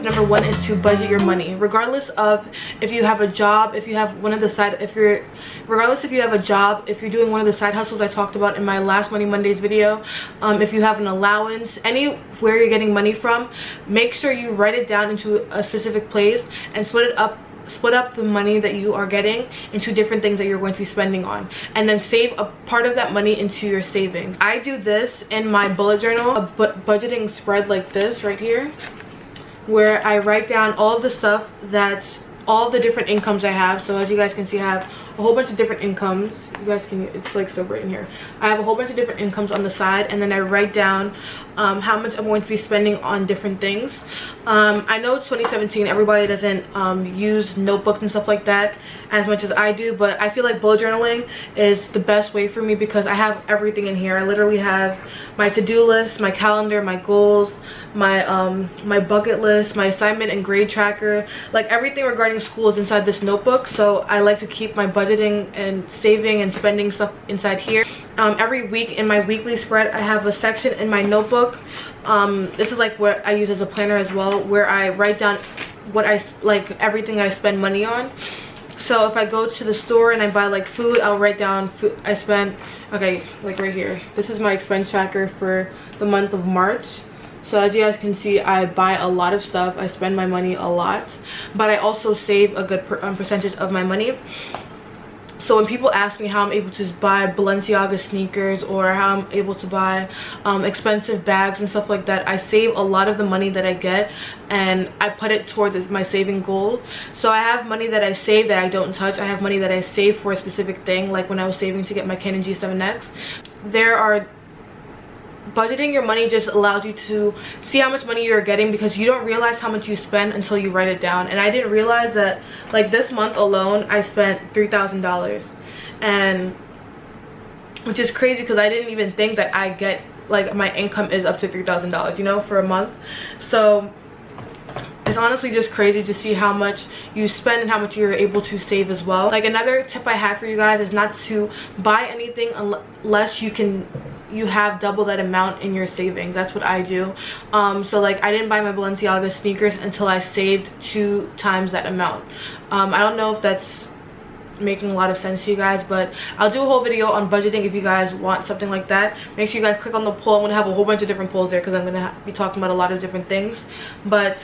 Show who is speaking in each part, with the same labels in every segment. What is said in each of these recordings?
Speaker 1: number one is to budget your money. Regardless of if you have a job, if you have one of the side, regardless if you have a job, if you're doing one of the side hustles I talked about in my last Money Mondays video, if you have an allowance, anywhere you're getting money from, make sure you write it down into a specific place and split up the money that you are getting into different things that you're going to be spending on, and then save a part of that money into your savings. I do this in my bullet journal, a budgeting spread like this right here, where I write down all of the stuff that's all the different incomes I have. So as you guys can see, I have a whole bunch of different incomes. You guys can, it's like so bright in here. I have a whole bunch of different incomes on the side, and then I write down how much I'm going to be spending on different things. I know it's 2017, everybody doesn't use notebooks and stuff like that as much as I do, but I feel like bullet journaling is the best way for me because I have everything in here. I literally have my to-do list, my calendar, my goals, my bucket list, my assignment and grade tracker, like everything regarding school is inside this notebook. So I like to keep my budgeting and saving and spending stuff inside here. Every week in my weekly spread, I have a section in my notebook. This is like what I use as a planner as well, where I write down what everything I spend money on. So if I go to the store and I buy like food, I'll write down food I spent. Okay, like right here, this is my expense tracker for the month of March. So as you guys can see, I buy a lot of stuff. I spend my money a lot, but I also save a good percentage of my money. So when people ask me how I'm able to buy Balenciaga sneakers or how I'm able to buy expensive bags and stuff like that, I save a lot of the money that I get and I put it towards my saving goal. So I have money that I save that I don't touch. I have money that I save for a specific thing, like when I was saving to get my Canon G7X. Budgeting your money just allows you to see how much money you're getting, because you don't realize how much you spend until you write it down. And I didn't realize that, like, this month alone I spent $3,000, and which is crazy because I didn't even think that I get, like, my income is up to $3,000, you know, for a month. So it's honestly just crazy to see how much you spend and how much you're able to save as well. Like, another tip I have for you guys is not to buy anything unless you have double that amount in your savings. That's what I do. So like, I didn't buy my Balenciaga sneakers until I saved 2 times that amount. I don't know if that's making a lot of sense to you guys, but I'll do a whole video on budgeting if you guys want something like that. Make sure you guys click on the poll. I'm gonna have a whole bunch of different polls there because I'm gonna be talking about a lot of different things. But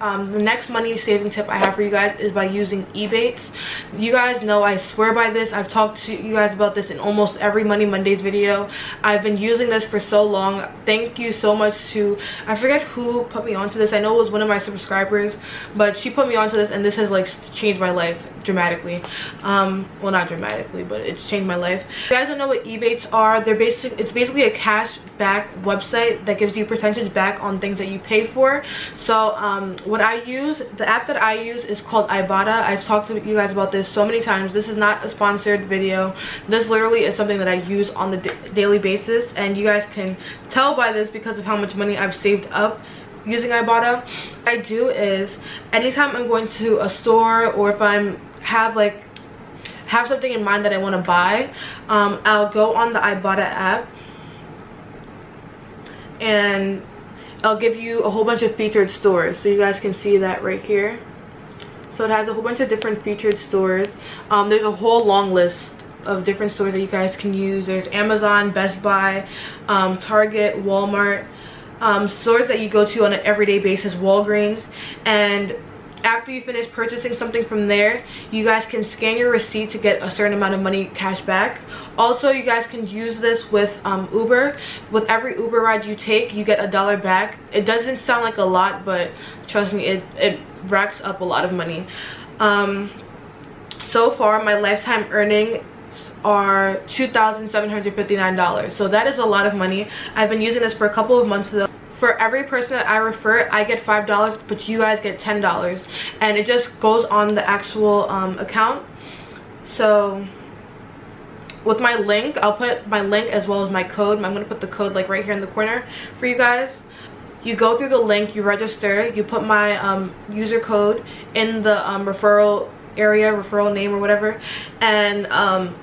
Speaker 1: the next money saving tip I have for you guys is by using Ebates. You guys know I swear by this. I've talked to you guys about this in almost every Money Mondays video. I've been using this for so long. Thank you so much to, I forget who put me onto this. I know it was one of my subscribers, but she put me onto this, and this has like changed my life dramatically. Well, not dramatically, but it's changed my life. If you guys don't know what Ebates are, it's basically a cash back website that gives you percentage back on things that you pay for. So what I use, the app that I use is called Ibotta. I've talked to you guys about this so many times. This is not a sponsored video. This literally is something that I use on the daily basis, and you guys can tell by this because of how much money I've saved up using Ibotta. What I do is, anytime I'm going to a store, or if I'm have something in mind that I want to buy, I'll go on the Ibotta app, and I'll give you a whole bunch of featured stores. So you guys can see that right here. So it has a whole bunch of different featured stores. There's a whole long list of different stores that you guys can use. There's Amazon, Best Buy, Target, Walmart, stores that you go to on an everyday basis, Walgreens. And after you finish purchasing something from there, you guys can scan your receipt to get a certain amount of money cash back. Also, you guys can use this with Uber. With every Uber ride you take, you get $1 back. It doesn't sound like a lot, but trust me, it racks up a lot of money. So far, my lifetime earnings are $2,759. So that is a lot of money. I've been using this for a couple of months though. For every person that I refer, I get $5, but you guys get $10, and it just goes on the actual account. So with my link, I'll put my link as well as my code. I'm gonna put the code like right here in the corner for you guys. You go through the link, you register, you put my user code in the referral area, referral name or whatever, and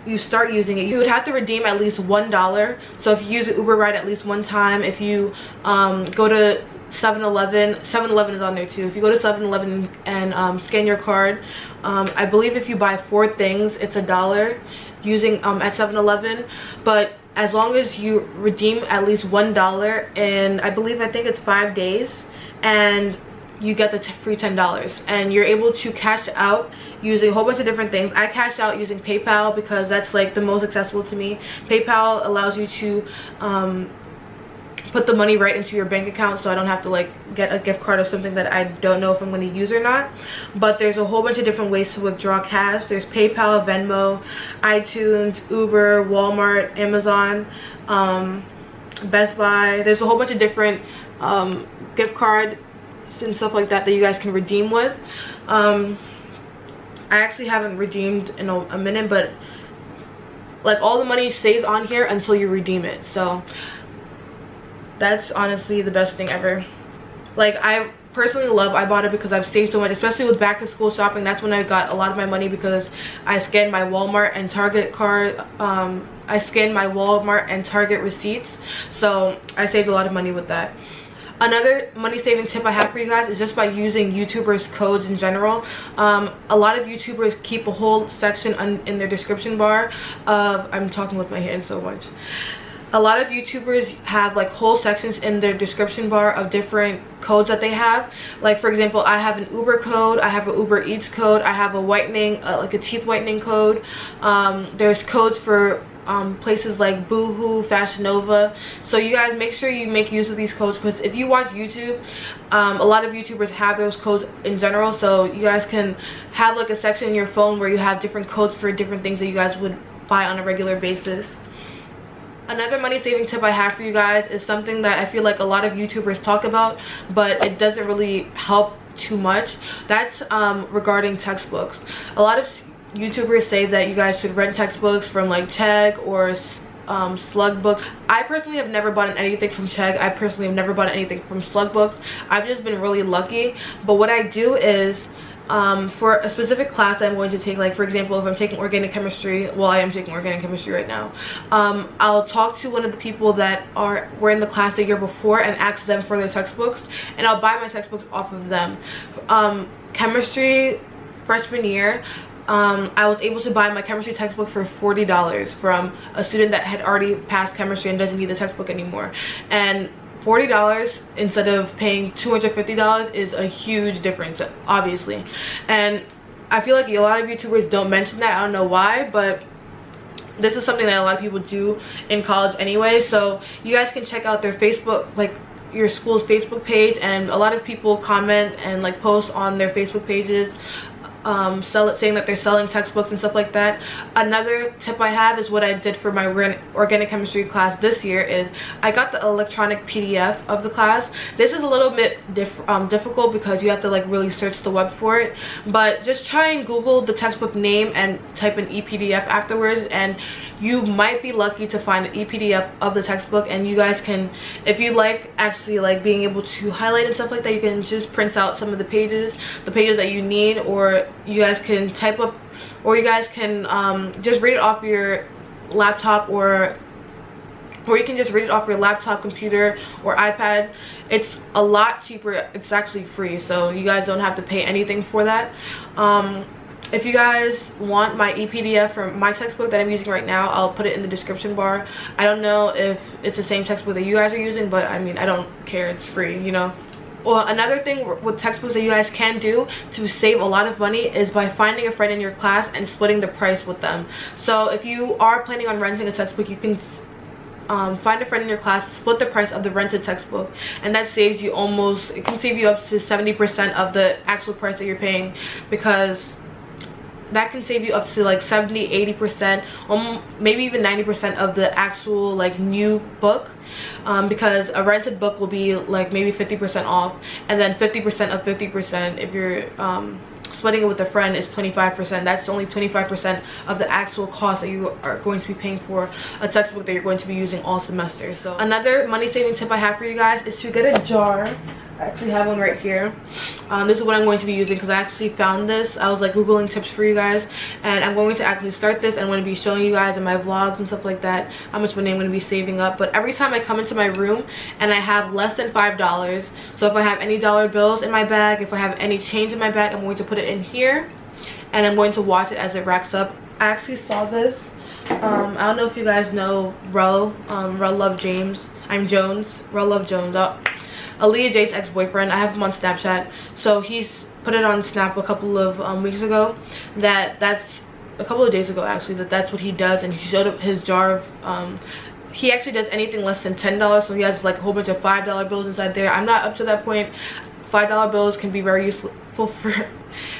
Speaker 1: you start using it. You would have to redeem at least $1. So if you use an Uber ride at least one time, if you go to 7-Eleven. 7-Eleven is on there too. If you go to 7-Eleven and scan your card, I believe if you buy 4 things, it's $1 using at 7-Eleven. But as long as you redeem at least $1 in, I think it's 5 days, and you get the free $10, and you're able to cash out using a whole bunch of different things. I cash out using PayPal because that's like the most accessible to me. PayPal allows you to put the money right into your bank account, so I don't have to like get a gift card or something that I don't know if I'm going to use or not. But there's a whole bunch of different ways to withdraw cash. There's PayPal, Venmo, iTunes, Uber, Walmart, Amazon, Best Buy. There's a whole bunch of different gift cards and stuff like that that you guys can redeem with. I actually haven't redeemed in a minute, but like all the money stays on here until you redeem it. So that's honestly the best thing ever. Like, I personally love iBota because I've saved so much, especially with back to school shopping. That's when I got a lot of my money, because I scanned my Walmart and Target card. I scanned my Walmart and Target receipts, so I saved a lot of money with that. Another money saving tip I have for you guys is just by using YouTubers' codes in general. A lot of YouTubers keep a whole section in their description bar of, I'm talking with my hands so much. A lot of YouTubers have like whole sections in their description bar of different codes that they have. Like, for example, I have an Uber code, I have an Uber Eats code, I have a whitening, like a teeth whitening code. There's codes for places like Boohoo, Fashion Nova. So you guys make sure you make use of these codes, because if you watch YouTube, a lot of YouTubers have those codes in general. So you guys can have like a section in your phone where you have different codes for different things that you guys would buy on a regular basis. Another money saving tip I have for you guys is something that I feel like a lot of YouTubers talk about, but it doesn't really help too much. That's regarding textbooks. A lot of YouTubers say that you guys should rent textbooks from like Chegg or Slug Books. I personally have never bought anything from Chegg. I personally have never bought anything from Slug Books. I've just been really lucky. But what I do is, for a specific class that I'm going to take, like for example, if I'm taking organic chemistry, well, I am taking organic chemistry right now, I'll talk to one of the people that were in the class the year before and ask them for their textbooks, and I'll buy my textbooks off of them. Chemistry freshman year, I was able to buy my chemistry textbook for $40 from a student that had already passed chemistry and doesn't need the textbook anymore. And $40 instead of paying $250 is a huge difference, obviously. And I feel like a lot of YouTubers don't mention that. I don't know why, but this is something that a lot of people do in college anyway. So you guys can check out their Facebook, like your school's Facebook page, and a lot of people comment and like post on their Facebook pages saying that they're selling textbooks and stuff like that. Another tip I have is what I did for my organic chemistry class this year is I got the electronic PDF of the class. This is a little bit difficult because you have to like really search the web for it, but just try and Google the textbook name and type in ePDF afterwards, and you might be lucky to find an ePDF of the textbook. And you guys can, if you like actually like being able to highlight and stuff like that, you can just print out some of the pages that you need, or you guys can type up, or you guys can just read it off your laptop, or you can just read it off your laptop, computer, or iPad. It's a lot cheaper. It's actually free, so you guys don't have to pay anything for that. If you guys want my ePDF from my textbook that I'm using right now, I'll put it in the description bar. I don't know if it's the same textbook that you guys are using, but I mean, I don't care, it's free, you know. Well, another thing with textbooks that you guys can do to save a lot of money is by finding a friend in your class and splitting the price with them. So if you are planning on renting a textbook, you can find a friend in your class, split the price of the rented textbook, and that saves you it can save you up to 70% of the actual price that you're paying, because that can save you up to like 70-80%, maybe even 90% of the actual like new book, because a rented book will be like maybe 50% off, and then 50% of 50% if you're splitting it with a friend is 25%. That's only 25% of the actual cost that you are going to be paying for a textbook that you're going to be using all semester. So another money saving tip I have for you guys is to get a jar I actually have one right here. This is what I'm going to be using because I actually found this. I was like googling tips for you guys, and I'm going to actually start this. I'm going to be showing you guys in my vlogs and stuff like that how much money I'm going to be saving up. But every time I come into my room and I have less than $5, so if I have any dollar bills in my bag, if I have any change in my bag, I'm going to put it in here and I'm going to watch it as it racks up. I actually saw this. I don't know if you guys know Rel Love James. Rel Love Jones. Aaliyah J's ex-boyfriend. I have him on Snapchat, so he's put it on Snap a couple of weeks ago that's a couple of days ago actually, that's what he does, and he showed up his jar of he actually does anything less than $10, so he has like a whole bunch of $5 bills inside there. I'm not up to that point. $5 bills can be very useful for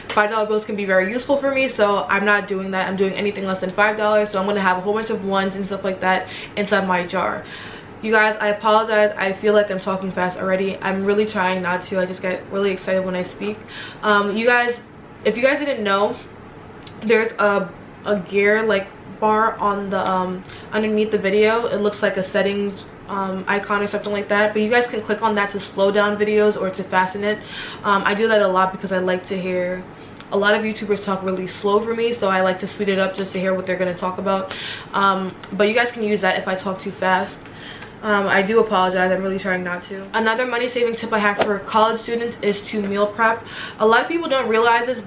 Speaker 1: $5 bills can be very useful for me, so I'm not doing that. I'm doing anything less than $5, so I'm gonna have a whole bunch of ones and stuff like that inside my jar. You guys, I apologize. I feel like I'm talking fast already. I'm really trying not to. I just get really excited when I speak. You guys, if you guys didn't know, there's a gear like bar on the underneath the video. It looks like a settings icon or something like that, but you guys can click on that to slow down videos or to fasten it. I do that a lot because I like to hear a lot of YouTubers talk really slow for me, so I like to speed it up just to hear what they're going to talk about. But you guys can use that if I talk too fast. I do apologize. I'm really trying not to. Another money saving tip I have for college students is to meal prep. A lot of people don't realize this,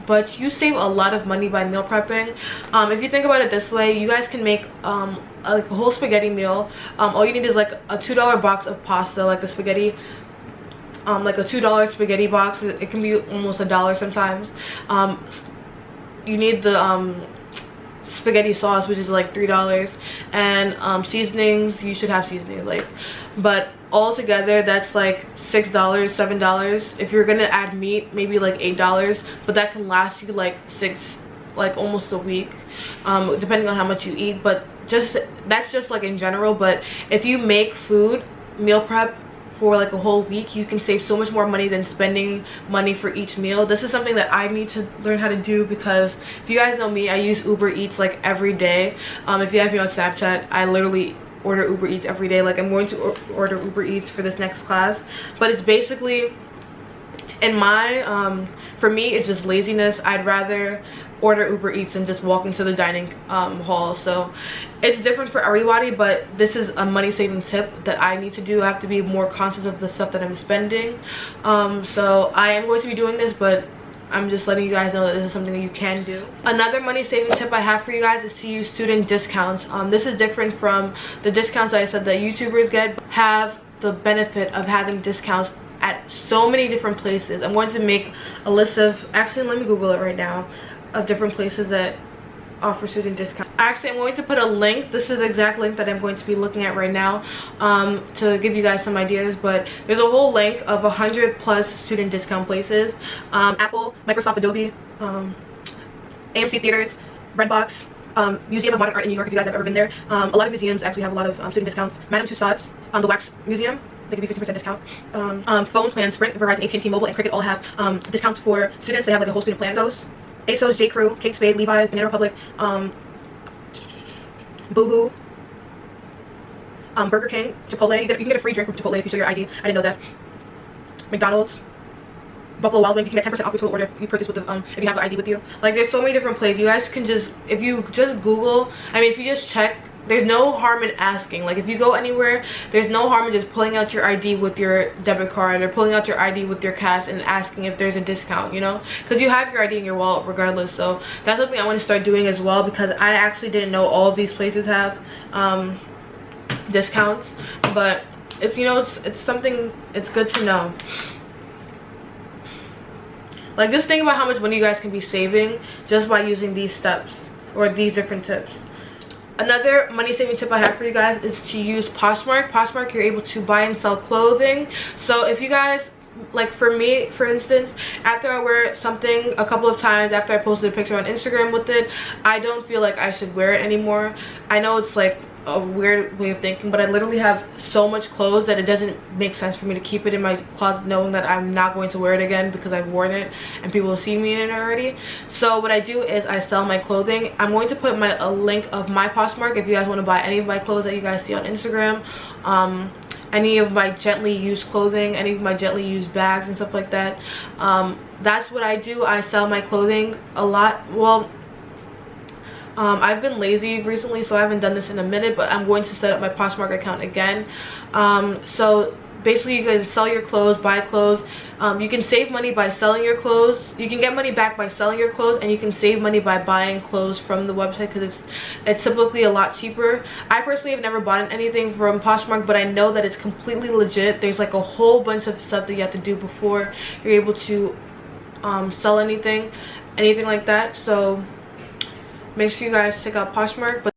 Speaker 1: but you save a lot of money by meal prepping. If you think about it this way, you guys can make like a whole spaghetti meal. All you need is like a $2 box of pasta, like the spaghetti, like a $2 spaghetti box. It can be almost $1 sometimes. You need the spaghetti sauce, which is like $3, and seasonings. You should have seasoning, like, but all together that's like $6, $7. If you're gonna add meat, maybe like $8, but that can last you like almost a week, depending on how much you eat. But that's just like in general. But if you make food, meal prep for like a whole week, you can save so much more money than spending money for each meal. This is something that I need to learn how to do, because if you guys know me, I use Uber Eats like every day. If you have me on Snapchat, I literally order Uber Eats every day. Like, I'm going to order Uber Eats for this next class, but it's basically, in my for me, it's just laziness. I'd rather order Uber Eats and just walk into the dining hall. So it's different for everybody, but this is a money saving tip that I need to do. I have to be more conscious of the stuff that I'm spending. So I am going to be doing this, but I'm just letting you guys know that this is something that you can do. Another money saving tip I have for you guys is to use student discounts. This is different from the discounts that I said that YouTubers get. Have the benefit of having discounts at so many different places. I'm going to make a list of, actually let me Google it right now, of different places that offer student discount. Actually, I'm going to put a link. This is the exact link that I'm going to be looking at right now, to give you guys some ideas. But there's a whole link of 100+ student discount places. Apple, Microsoft, Adobe, AMC Theaters, Redbox, Museum of Modern Art in New York, if you guys have ever been there. A lot of museums actually have a lot of student discounts. Madame Tussauds, the Wax Museum, they give you 50% discount. Phone plans, Sprint, Verizon, AT&T Mobile, and Cricket all have discounts for students. They have like a whole student plan. ASOS, J. Crew, Kate Spade, Levi, Banana Republic, Boohoo, Burger King, Chipotle. You can get a free drink from Chipotle if you show your ID. I didn't know that. McDonald's, Buffalo Wild Wings. You can get 10% off your total order if you purchase with the if you have the ID with you. Like, there's so many different places. You guys can just, if you just Google, I mean, if you just check, there's no harm in asking. Like, if you go anywhere, there's no harm in just pulling out your ID with your debit card, or pulling out your ID with your cash and asking if there's a discount, you know, because you have your ID in your wallet regardless. So that's something I want to start doing as well, because I actually didn't know all of these places have discounts. But it's, you know, it's something, it's good to know. Like, just think about how much money you guys can be saving just by using these steps or these different tips. Another money saving tip I have for you guys is to use Poshmark. Poshmark, you're able to buy and sell clothing. So if you guys, like for me, for instance, after I wear something a couple of times, after I posted a picture on Instagram with it, I don't feel like I should wear it anymore. I know it's like a weird way of thinking, but I literally have so much clothes that it doesn't make sense for me to keep it in my closet knowing that I'm not going to wear it again because I've worn it and people will see me in it already. So what I do is I sell my clothing. I'm going to put a link of my Poshmark if you guys want to buy any of my clothes that you guys see on Instagram. any of my gently used clothing, any of my gently used bags and stuff like that. That's what I do. I sell my clothing a lot. Well, I've been lazy recently, so I haven't done this in a minute, but I'm going to set up my Poshmark account again. So basically you can sell your clothes, buy clothes. You can save money by selling your clothes. You can get money back by selling your clothes, and you can save money by buying clothes from the website because it's typically a lot cheaper. I personally have never bought anything from Poshmark, but I know that it's completely legit. There's like a whole bunch of stuff that you have to do before you're able to sell anything like that. So make sure you guys check out Poshmark. But